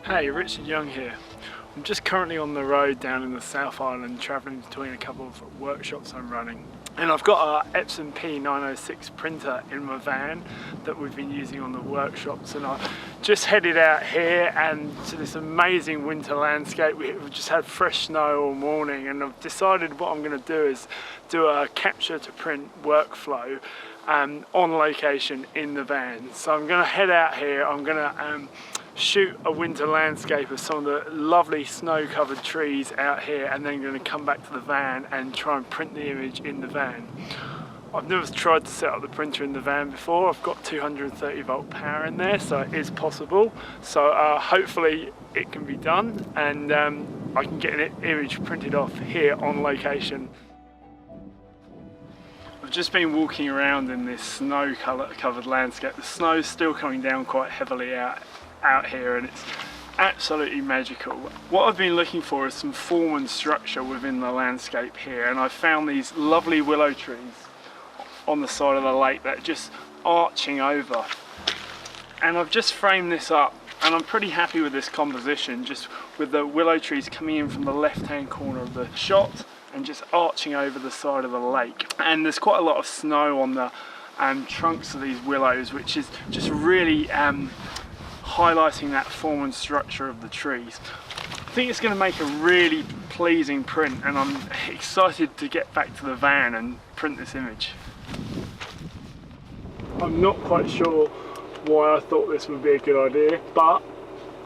Hey, Richard Young here. I'm just currently on the road down in the South Island, travelling between a couple of workshops I'm running. And I've got an Epson P906 printer in my van that we've been using on the workshops, and I just headed out here and to this amazing winter landscape. We've just had fresh snow all morning, and I've decided what I'm going to do is do a capture to print workflow on location in the van. So I'm going to head out here, I'm going to shoot a winter landscape of some of the lovely snow-covered trees out here, and then going to come back to the van and try and print the image in the van. I've never tried to set up the printer in the van before. I've got 230 volt power in there, so it is possible. So hopefully it can be done, and I can get an image printed off here on location. I've just been walking around in this snow-covered landscape. The snow's still coming down quite heavily out here, and it's absolutely magical. What I've been looking for is some form and structure within the landscape here, and I've found these lovely willow trees on the side of the lake that are just arching over. And I've just framed this up, and I'm pretty happy with this composition, just with the willow trees coming in from the left-hand corner of the shot and just arching over the side of the lake. And there's quite a lot of snow on the trunks of these willows, which is just really highlighting that form and structure of the trees. I think it's going to make a really pleasing print, and I'm excited to get back to the van and print this image. I'm not quite sure why I thought this would be a good idea, but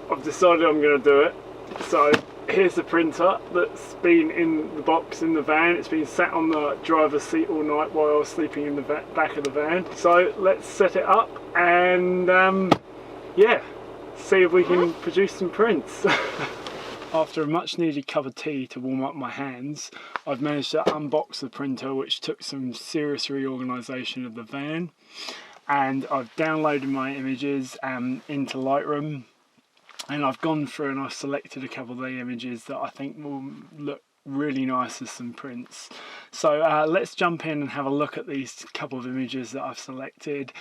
I've decided I'm going to do it. So here's the printer that's been in the box in the van. It's been sat on the driver's seat all night while I was sleeping in the back of the van. So let's set it up and yeah, see if we can produce some prints. After a much needed cup of tea to warm up my hands, I've managed to unbox the printer, which took some serious reorganisation of the van, and I've downloaded my images into Lightroom, and I've gone through and I've selected a couple of the images that I think will look really nice as some prints. So let's jump in and have a look at these couple of images that I've selected,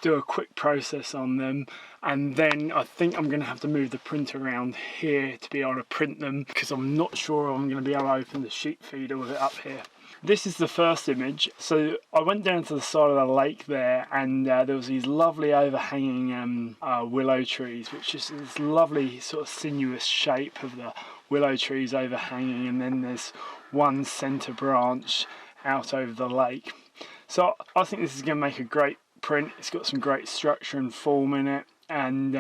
do a quick process on them, and then I think I'm going to have to move the printer around here to be able to print them, because I'm not sure I'm going to be able to open the sheet feeder with it up here. This is the first image. So I went down to the side of the lake there, and there was these lovely overhanging willow trees, which is this lovely sort of sinuous shape of the willow trees overhanging, and then there's one centre branch out over the lake. So I think this is going to make a great print. It's got some great structure and form in it, and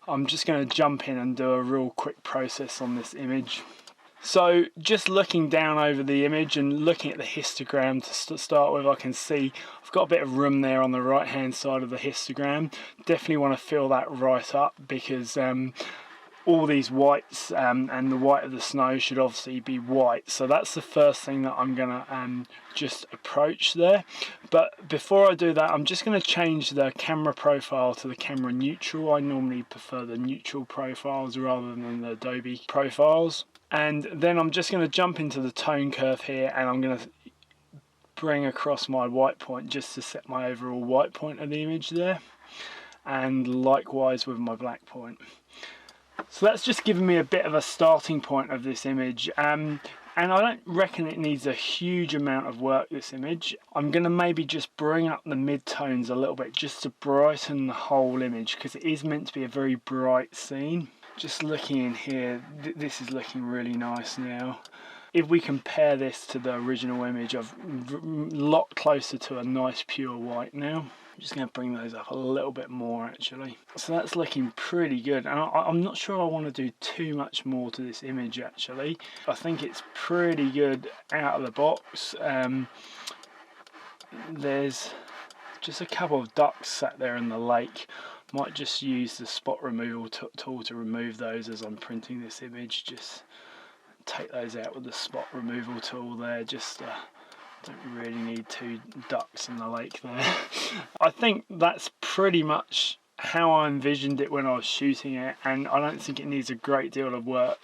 I'm just going to jump in and do a real quick process on this image. So just looking down over the image and looking at the histogram to start with, I can see I've got a bit of room there on the right hand side of the histogram. Definitely want to fill that right up, because all these whites and the white of the snow should obviously be white. So that's the first thing that I'm going to just approach there. But before I do that, I'm just going to change the camera profile to the camera neutral. I normally prefer the neutral profiles rather than the Adobe profiles. And then I'm just going to jump into the tone curve here, and I'm going to bring across my white point just to set my overall white point of the image there, and likewise with my black point. So that's just given me a bit of a starting point of this image, and I don't reckon it needs a huge amount of work, this image. I'm going to maybe just bring up the mid-tones a little bit just to brighten the whole image, because it is meant to be a very bright scene. Just looking in here, this is looking really nice now. If we compare this to the original image, I've a lot closer to a nice pure white now. I'm just going to bring those up a little bit more actually. So that's looking pretty good, and I'm not sure I want to do too much more to this image actually. I think it's pretty good out of the box. There's just a couple of ducks sat there in the lake. Might just use the spot removal tool to remove those as I'm printing this image. Just take those out with the spot removal tool there. Just don't really need two ducks in the lake there. I think that's pretty much how I envisioned it when I was shooting it, and I don't think it needs a great deal of work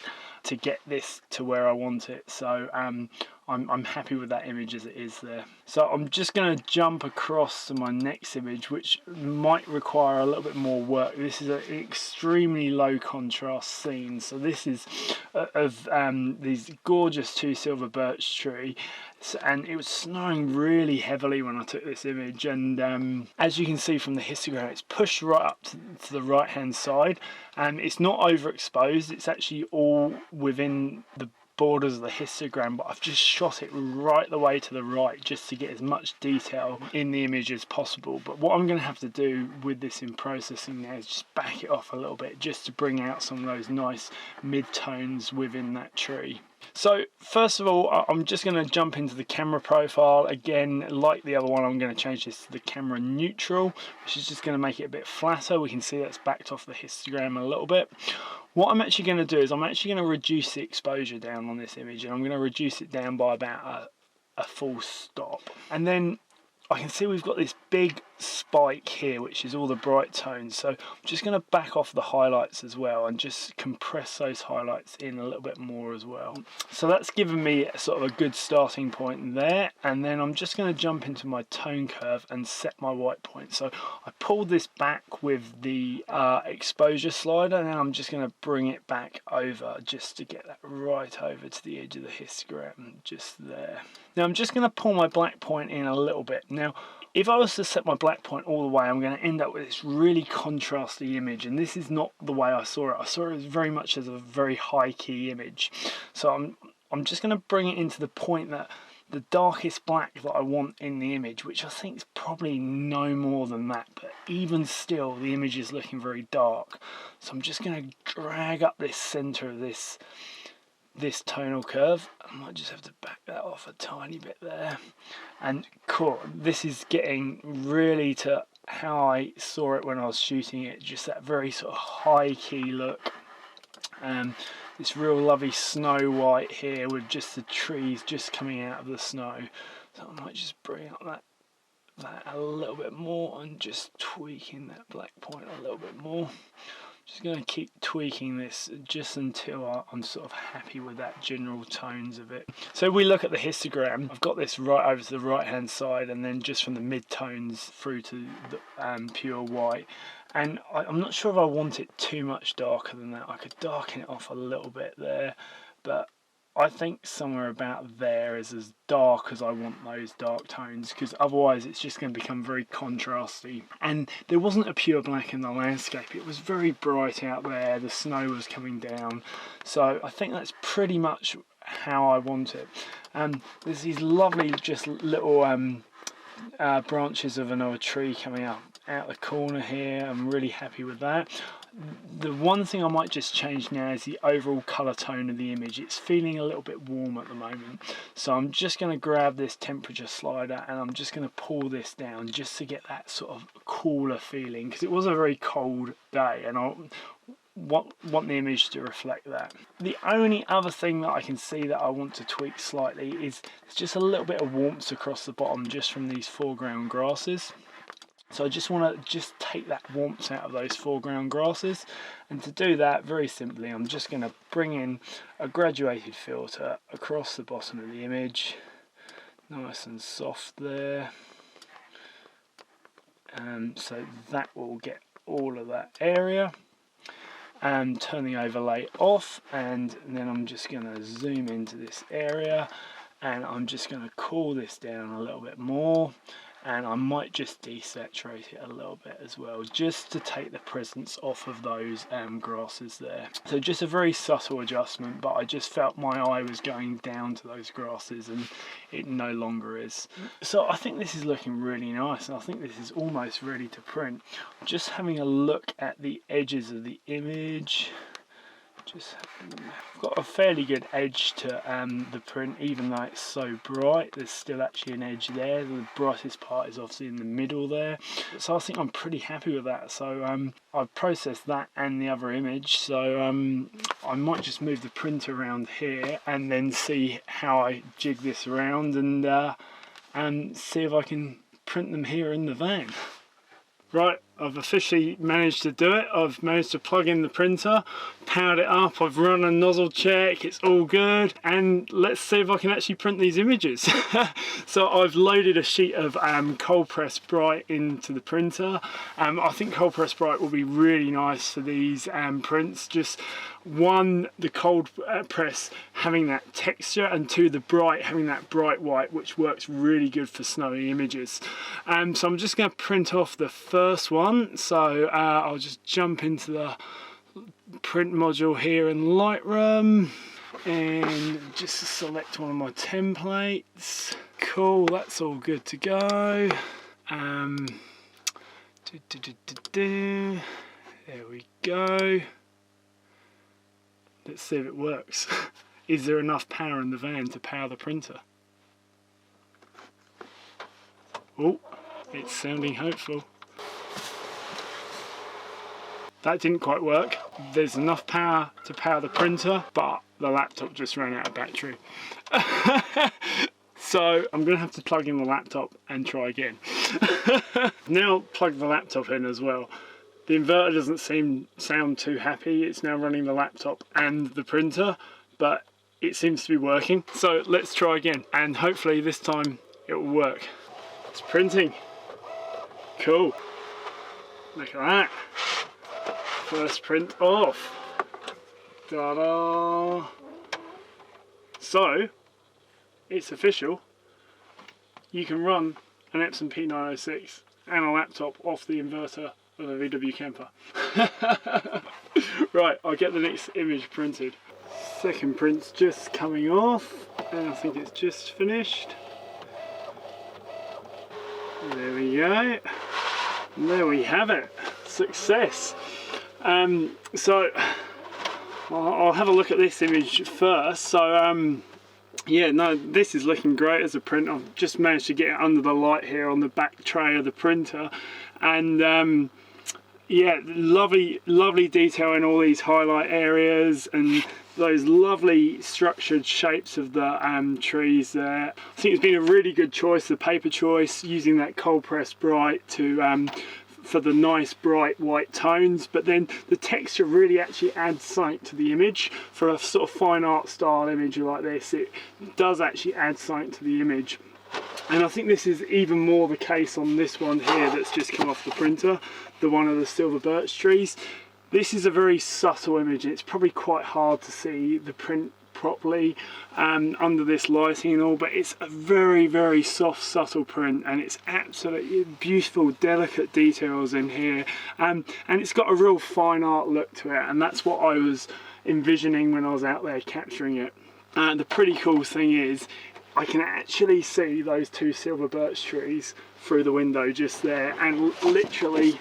to get this to where I want it. So I'm I'm happy with that image as it is there. So I'm just going to jump across to my next image, which might require a little bit more work. This is an extremely low contrast scene. So this is of these gorgeous 2 silver birch tree, and it was snowing really heavily when I took this image, and as you can see from the histogram, it's pushed right up to the right hand side, and it's not overexposed. It's actually all within the borders of the histogram, but I've just shot it right the way to the right just to get as much detail in the image as possible. But what I'm going to have to do with this in processing now is just back it off a little bit just to bring out some of those nice mid-tones within that tree. So first of all, I'm just going to jump into the camera profile. Again, like the other one, I'm going to change this to the camera neutral, which is just going to make it a bit flatter. We can see that's backed off the histogram a little bit. What I'm actually going to do is I'm actually going to reduce the exposure down on this image, and I'm going to reduce it down by about a full stop. And then I can see we've got this big spike here, which is all the bright tones. So I'm just going to back off the highlights as well and just compress those highlights in a little bit more as well. So that's given me sort of a good starting point there. And then I'm just going to jump into my tone curve and set my white point. So I pulled this back with the exposure slider, and then I'm just going to bring it back over just to get that right over to the edge of the histogram, just there. Now I'm just going to pull my black point in a little bit. Now, if I was to set my black point all the way, I'm going to end up with this really contrasty image, and this is not the way I saw it. I saw it as very much as a very high key image. So I'm just going to bring it into the point that the darkest black that I want in the image, which I think is probably no more than that, but even still the image is looking very dark. So I'm just going to drag up this center of this tonal curve. I might just have to back that off a tiny bit there, and cool, this is getting really to how I saw it when I was shooting it, just that very sort of high key look. This real lovely snow white here with just the trees just coming out of the snow. So I might just bring up that a little bit more and just tweaking that black point a little bit more. Just going to keep tweaking this just until I'm sort of happy with that general tones of it. So if we look at the histogram, I've got this right over to the right hand side, and then just from the mid-tones through to the pure white. And I'm not sure if I want it too much darker than that. I could darken it off a little bit there, but I think somewhere about there is as dark as I want those dark tones, because otherwise it's just going to become very contrasty. And there wasn't a pure black in the landscape, it was very bright out there, the snow was coming down, so I think that's pretty much how I want it. There's these lovely just little branches of another tree coming up out the corner here. I'm really happy with that. The one thing I might just change now is the overall colour tone of the image. It's feeling a little bit warm at the moment, so I'm just going to grab this temperature slider and I'm just going to pull this down just to get that sort of cooler feeling, because it was a very cold day and I want the image to reflect that. The only other thing that I can see that I want to tweak slightly is just a little bit of warmth across the bottom just from these foreground grasses. So I just want to take that warmth out of those foreground grasses, and to do that, very simply, I'm just going to bring in a graduated filter across the bottom of the image, nice and soft there, so that will get all of that area. And turn the overlay off, and then I'm just going to zoom into this area, and I'm just going to cool this down a little bit more, and I might just desaturate it a little bit as well, just to take the presence off of those grasses there. So just a very subtle adjustment, but I just felt my eye was going down to those grasses and it no longer is. So I think this is looking really nice, and I think this is almost ready to print. Just having a look at the edges of the image. I've got a fairly good edge to the print, even though it's so bright. There's still actually an edge there. The brightest part is obviously in the middle there, so I think I'm pretty happy with that. So I've processed that and the other image, so I might just move the print around here and then see how I jig this around and see if I can print them here in the van. Right, I've officially managed to do it. I've managed to plug in the printer, powered it up, I've run a nozzle check, it's all good, and let's see if I can actually print these images. So I've loaded a sheet of cold press bright into the printer. I think cold press bright will be really nice for these prints. Just one, the cold press having that texture, and two, the bright having that bright white, which works really good for snowy images. So I'm just going to print off the first one. So I'll just jump into the print module here in Lightroom and just select one of my templates. Cool, that's all good to go. There we go. Let's see if it works. Is there enough power in the van to power the printer? Oh, it's sounding hopeful. That didn't quite work. There's enough power to power the printer, but the laptop just ran out of battery. So I'm going to have to plug in the laptop and try again. Now plug the laptop in as well. The inverter doesn't sound too happy. It's now running the laptop and the printer, but it seems to be working. So let's try again, and hopefully this time it will work. It's printing. Cool. Look at that. First print off. Ta-da! So, it's official. You can run an Epson P906 and a laptop off the inverter of a VW camper. Right, I'll get the next image printed. Second print's just coming off, and I think it's just finished. There we go. And there we have it. Success. So I'll have a look at this image first. So yeah, no, this is looking great as a print. I've just managed to get it under the light here on the back tray of the printer, and yeah, lovely detail in all these highlight areas and those lovely structured shapes of the trees there. I think it's been a really good choice, the paper choice, using that cold press bright to for the nice bright white tones, but then the texture really actually adds something to the image. For a sort of fine art style image like this, it does actually add something to the image. And I think this is even more the case on this one here that's just come off the printer, the one of the silver birch trees. This is a very subtle image. It's probably quite hard to see the print properly under this lighting and all, but it's a very soft, subtle print, and it's absolutely beautiful, delicate details in here, and it's got a real fine art look to it, and that's what I was envisioning when I was out there capturing it. The pretty cool thing is I can actually see those two silver birch trees through the window just there, and literally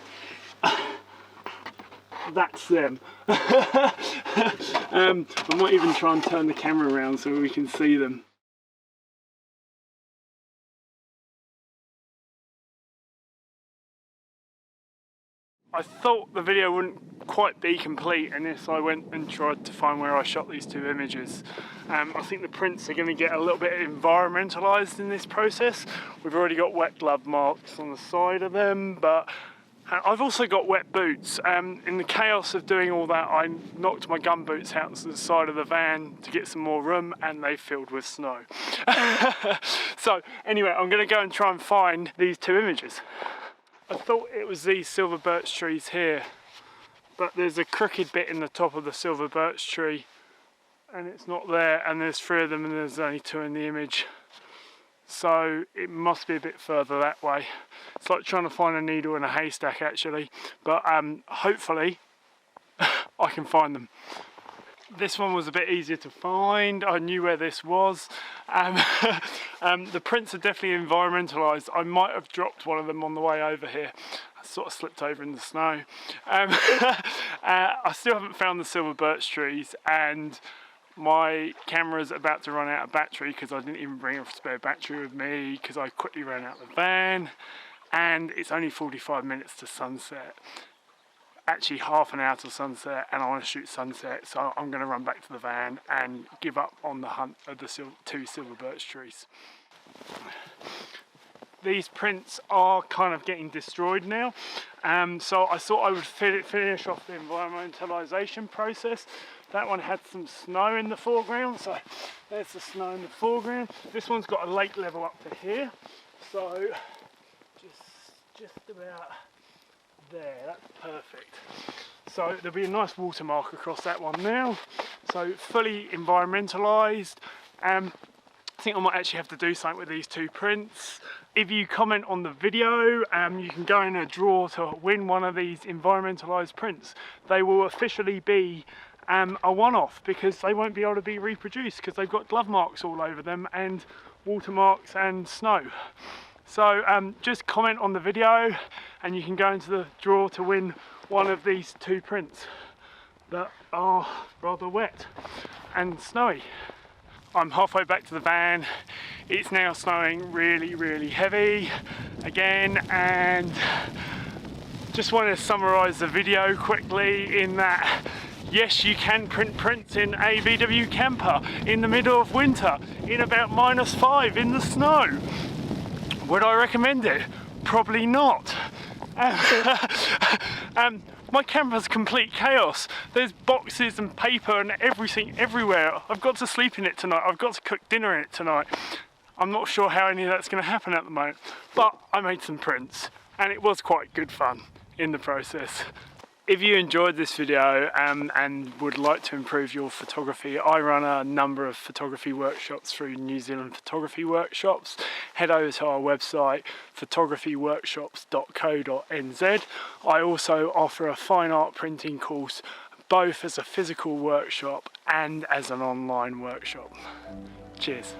that's them. I might even try and turn the camera around so we can see them. I thought the video wouldn't quite be complete unless I went and tried to find where I shot these two images. I think the prints are going to get a little bit environmentalised in this process. We've already got wet glove marks on the side of them, but I've also got wet boots. In the chaos of doing all that, I knocked my gum boots out to the side of the van to get some more room, and they filled with snow. So anyway, I'm going to go and try and find these two images. I thought it was these silver birch trees here, but there's a crooked bit in the top of the silver birch tree and it's not there, and there's three of them and there's only two in the image. So it must be a bit further that way. It's like trying to find a needle in a haystack actually, but hopefully I can find them. This one was a bit easier to find. I knew where this was. The prints are definitely environmentalised. I might have dropped one of them on the way over here. I sort of slipped over in the snow. I still haven't found the silver birch trees, and my camera's about to run out of battery because I didn't even bring a spare battery with me because I quickly ran out of the van, and it's only 45 minutes to sunset. Actually half an hour to sunset, and I want to shoot sunset, so I'm going to run back to the van and give up on the hunt of the two silver birch trees. these prints are kind of getting destroyed now. So I thought I would finish off the environmentalisation process. That one had some snow in the foreground, so there's the snow in the foreground. This one's got a lake level up to here, so just about there, that's perfect. So there'll be a nice watermark across that one now. So fully environmentalised. I think I might actually have to do something with these two prints. If you comment on the video, you can go in a draw to win one of these environmentalised prints. They will officially be a one-off because they won't be able to be reproduced because they've got glove marks all over them and watermarks and snow. So just comment on the video and you can go into the draw to win one of these two prints that are rather wet and snowy. I'm halfway back to the van. It's now snowing really, really heavy again, and just want to summarise the video quickly in that yes, you can print prints in a VW camper in the middle of winter in about -5 in the snow. Would I recommend it? Probably not. My camper's complete chaos. There's boxes and paper and everything everywhere. I've got to sleep in it tonight. I've got to cook dinner in it tonight. I'm not sure how any of that's going to happen at the moment, but I made some prints and it was quite good fun in the process. If you enjoyed this video and would like to improve your photography, I run a number of photography workshops through New Zealand Photography Workshops. Head over to our website, photographyworkshops.co.nz. I also offer a fine art printing course, both as a physical workshop and as an online workshop. Cheers.